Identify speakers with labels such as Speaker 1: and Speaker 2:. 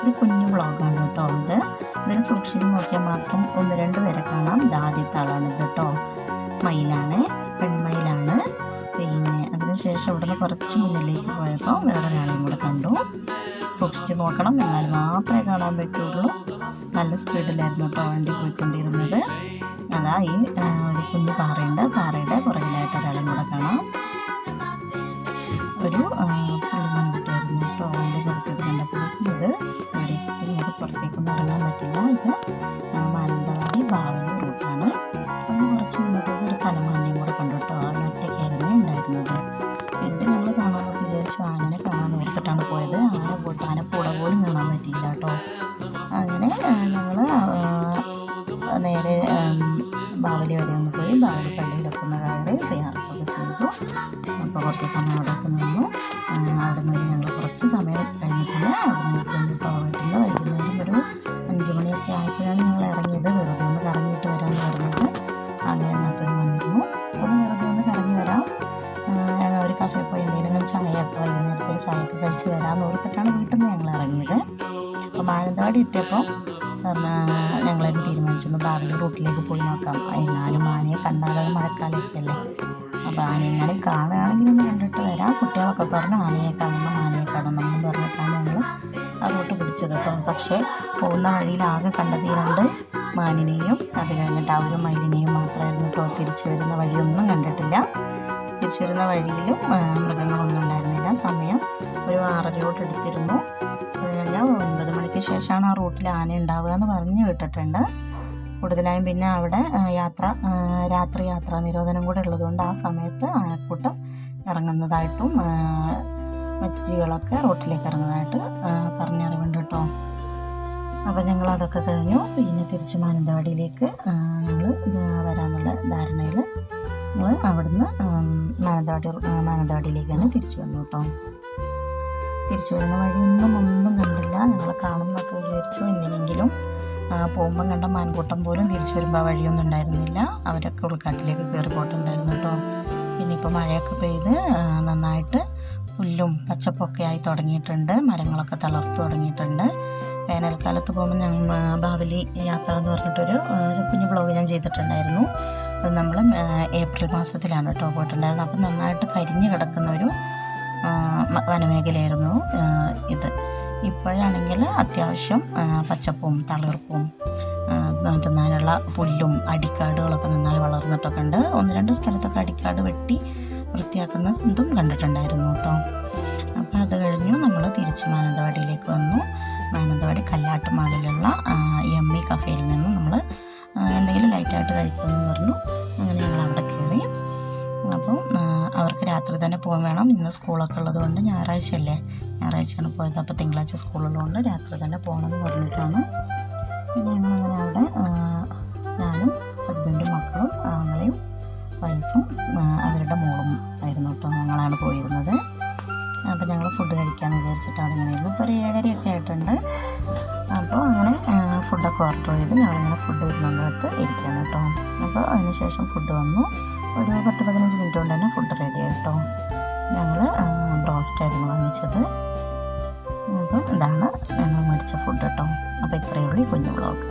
Speaker 1: ഒരു കുഞ്ഞു വ്ളോഗാണ് കേട്ടോ ഇത്. ഇതിൽ സൂക്ഷിച്ച് നോക്കിയാൽ മാത്രം 1-2 പേരെ കാണാം. ഇത് ആദ്യത്തെ ആളാണിത് കേട്ടോ. മയിലാണ്, പെൺമയിലാണ്. പിന്നെ അതിനുശേഷം ഇവിടുന്ന് കുറച്ച് മുന്നിലേക്ക് പോയപ്പോൾ വേറൊരാളെയും കൂടെ കണ്ടു. സൂക്ഷിച്ച് നോക്കണം, എന്നാൽ മാത്രമേ കാണാൻ പറ്റുള്ളൂ. നല്ല സ്പീഡിലായിരുന്നു കേട്ടോ വണ്ടി പോയിക്കൊണ്ടിരുന്നത്. അതാ ഈ ഒരു കുഞ്ഞു പാറയുണ്ട്, പാറയുടെ പുറകിലായിട്ട് ഒരാളെയും കൂടെ കാണാം. ഒരു പുള്ളിമൺകുട്ടിയായിരുന്നു കേട്ടോ വണ്ടി നിർത്തിയത് കണ്ടപ്പോഴേക്കും. ഇത് നമുക്ക് പുറത്തേക്കൊന്നും ഇറങ്ങാൻ പറ്റില്ല. ഇത് മാനന്തവാടി ബാവലി റൂട്ടാണ്. അപ്പോൾ കുറച്ച് മുന്നോട്ട് ഒരു കലമാനെയും കൂടെ കണ്ടു കേട്ടോ. അവനൊറ്റയ്ക്കായിരുന്നു ഉണ്ടായിരുന്നത്. പിന്നെ ഞങ്ങൾ കാണാമെന്നൊക്കെ വിചാരിച്ചു. ആനനെ കാണാൻ ഓർത്തിട്ടാണ് പോയത്. ആനപ്പൂട പോലും കാണാൻ പറ്റിയില്ല കേട്ടോ. അങ്ങനെ ഞങ്ങൾ നേരെ ബാവലി വരെ ഒന്ന് പോയി. ബാവലി പള്ളിയിലൊക്കെ ഒന്ന് കയറി സിയാറത്തൊക്കെ ചെയ്തു. അപ്പോൾ കുറച്ച് സമയം അവിടെയൊക്കെ നിന്നു. അവിടെ നിന്ന് ഞങ്ങൾ കുറച്ച് സമയം കഴിഞ്ഞിട്ടില്ല. അവിടെ നിന്നിട്ടുണ്ട് കേട്ടോ. വീട്ടിൽ വൈകുന്നേരം ഒരു 5 മണിയൊക്കെ ആയപ്പോഴാണ് ഞങ്ങൾ ഇറങ്ങിയത്. വെറുതെ ഒന്ന് കറങ്ങിയിട്ട് വരാമെന്ന് പറഞ്ഞിട്ട് അങ്ങനെ നാത്തൂന് വന്നിരുന്നു. അപ്പോൾ വെറുതെ ഒന്ന് കറങ്ങി വരാം, ഒരു കഫേ പോയി എന്തെങ്കിലും ചായയൊക്കെ വൈകുന്നേരത്തെ ഒരു ചായയൊക്കെ കഴിച്ച് വരാമെന്ന് ഓർത്തിട്ടാണ് വീട്ടിൽ നിന്ന് ഞങ്ങൾ ഇറങ്ങിയത്. അപ്പോൾ മാനന്തവാടി എത്തിയപ്പോൾ ഞങ്ങളതിന് തീരുമാനിച്ചു ബാവലി റൂട്ടിലേക്ക് പോയി നോക്കാം. എന്നാലും ആനയെ കണ്ടാലോ, മഴക്കാലമൊക്കെ അല്ലേ. അപ്പോൾ ആന എങ്ങനെ കാണുകയാണെങ്കിൽ ഒന്ന് കണ്ടിട്ട് വരാം. കുട്ടികളൊക്കെ പറഞ്ഞു ആനയെ കാണണം എന്ന് പറഞ്ഞിട്ടാണ് ഞങ്ങൾ ആ റൂട്ട് പിടിച്ചത് കേട്ടോ. പക്ഷേ പോകുന്ന വഴിയിൽ ആകെ കണ്ടത് ഈ 2 മാനിനെയും അത് കഴിഞ്ഞിട്ട് ആ ഒരു മയിലിനെയും മാത്രമായിരുന്നു കേട്ടോ. തിരിച്ചു വരുന്ന വഴിയൊന്നും കണ്ടിട്ടില്ല. തിരിച്ചു വരുന്ന വഴിയിലും മൃഗങ്ങളൊന്നും ഉണ്ടായിരുന്നില്ല. സമയം ഒരു 6:30 എടുത്തിരുന്നു. അത് കഴിഞ്ഞാൽ 9 മണിക്ക് ശേഷമാണ് ആ റൂട്ടിൽ ആന ഉണ്ടാവുക എന്ന് പറഞ്ഞു കേട്ടിട്ടുണ്ട്. കൂടുതലായും പിന്നെ അവിടെ രാത്രി യാത്രാ നിരോധനം കൂടെ ഉള്ളതുകൊണ്ട് ആ സമയത്ത് ആനക്കൂട്ടം ഇറങ്ങുന്നതായിട്ടും മറ്റു ജീവികളൊക്കെ റോട്ടിലേക്ക് ഇറങ്ങുന്നതായിട്ട് പറഞ്ഞറിവുണ്ട് കേട്ടോ. അപ്പോൾ ഞങ്ങൾ അതൊക്കെ കഴിഞ്ഞു. പിന്നെ തിരിച്ച് മാനന്തവാടിയിലേക്ക് ഞങ്ങൾ വരാമെന്നുള്ള ധാരണയിൽ ഞങ്ങൾ അവിടുന്ന് മാനന്തവാടിയിലേക്ക് തന്നെ തിരിച്ചു വന്നു കേട്ടോ. തിരിച്ചു വരുന്ന വഴിയൊന്നും കണ്ടില്ല. ഞങ്ങൾ കാണുമെന്നൊക്കെ വിചാരിച്ചു. എങ്ങനെയെങ്കിലും പോകുമ്പം കണ്ട മാൻകൂട്ടം പോലും തിരിച്ചു വരുമ്പോൾ ആ വഴിയൊന്നും ഉണ്ടായിരുന്നില്ല. അവരൊക്കെ ഉൾക്കാട്ടിലേക്ക് കയറി പോയിട്ടുണ്ടായിരുന്നു കേട്ടോ. പിന്നെ ഇപ്പോൾ മഴയൊക്കെ പെയ്ത് നന്നായിട്ട് പുല്ലും പച്ചപ്പൊക്കെ ആയി തുടങ്ങിയിട്ടുണ്ട്. മരങ്ങളൊക്കെ തളർത്തു തുടങ്ങിയിട്ടുണ്ട്. വേനൽക്കാലത്ത് പോകുമ്പോൾ ഞങ്ങൾ ബാവലി യാത്ര എന്ന് പറഞ്ഞിട്ടൊരു കുഞ്ഞു ബ്ലോഗ് ഞാൻ ചെയ്തിട്ടുണ്ടായിരുന്നു. അത് നമ്മൾ ഏപ്രിൽ മാസത്തിലാണ് കേട്ടോ പോയിട്ടുണ്ടായിരുന്നത്. അപ്പം നന്നായിട്ട് കരിഞ്ഞു കിടക്കുന്ന ഒരു വനമേഖലയായിരുന്നു ഇത്. ഇപ്പോഴാണെങ്കിൽ അത്യാവശ്യം പച്ചപ്പും തളിർപ്പും തിന്നാനുള്ള പുല്ലും അടിക്കാടുകളൊക്കെ നന്നായി വളർന്നിട്ടൊക്കെ ഉണ്ട്. 1-2 സ്ഥലത്തൊക്കെ അടിക്കാട് വെട്ടി വൃത്തിയാക്കുന്ന ഇതും കണ്ടിട്ടുണ്ടായിരുന്നു കേട്ടോ. അപ്പോൾ അത് കഴിഞ്ഞു നമ്മൾ തിരിച്ച് മാനന്തവാടിയിലേക്ക് വന്നു. മാനന്തവാടി കല്ലാട്ട് മാളിലുള്ള യമ്മി കഫേയിൽ നിന്നും നമ്മൾ എന്തെങ്കിലും ലൈറ്റായിട്ട് കഴിക്കുമെന്ന് പറഞ്ഞു. അങ്ങനെ ഞങ്ങൾ അവിടെ കയറി. അപ്പം അവർക്ക് രാത്രി തന്നെ പോകാൻ വേണം. ഇന്ന് സ്കൂളൊക്കെ ഉള്ളതുകൊണ്ട് ഞായറാഴ്ചയാണ് പോയത്. അപ്പോൾ തിങ്കളാഴ്ച സ്കൂളുള്ളതുകൊണ്ട് രാത്രി തന്നെ പോകണമെന്ന് പറഞ്ഞിട്ടാണ്. പിന്നെ ഞങ്ങളങ്ങനെ അവിടെ ഞാനും ഹസ്ബൻഡും മക്കളും ആങ്ങളെയും വൈഫും അവരുടെ മോളും ആയിരുന്നു കേട്ടോ. ഞങ്ങളാണ് പോയിരുന്നത്. അപ്പോൾ ഞങ്ങൾ ഫുഡ് കഴിക്കാമെന്ന് വിചാരിച്ചിട്ടാണ് ഇങ്ങനെ ഇരുന്നു. ഇപ്പോൾ ഒരു 7:30 ആയിട്ടുണ്ട്. അപ്പോൾ അങ്ങനെ ഫുഡൊക്കെ ഓർഡർ ചെയ്ത് ഞങ്ങളിങ്ങനെ ഫുഡ് വരുന്നതിനകത്ത് ഇരിക്കുകയാണ് കേട്ടോ. അപ്പോൾ അതിനുശേഷം ഫുഡ് വന്നു. ഒരു 10-15 മിനിറ്റ് കൊണ്ട് തന്നെ ഫുഡ് റെഡി ആയിട്ടോ. ഞങ്ങൾ ബ്രോസ്റ്റായിരുന്നു വാങ്ങിച്ചത്. അപ്പം ഇതാണ് ഞങ്ങൾ മേടിച്ച ഫുഡ് കേട്ടോ. അപ്പോൾ ഇത്രയേ ഉള്ളൂ ഈ കുഞ്ഞു വ്ളോഗ്.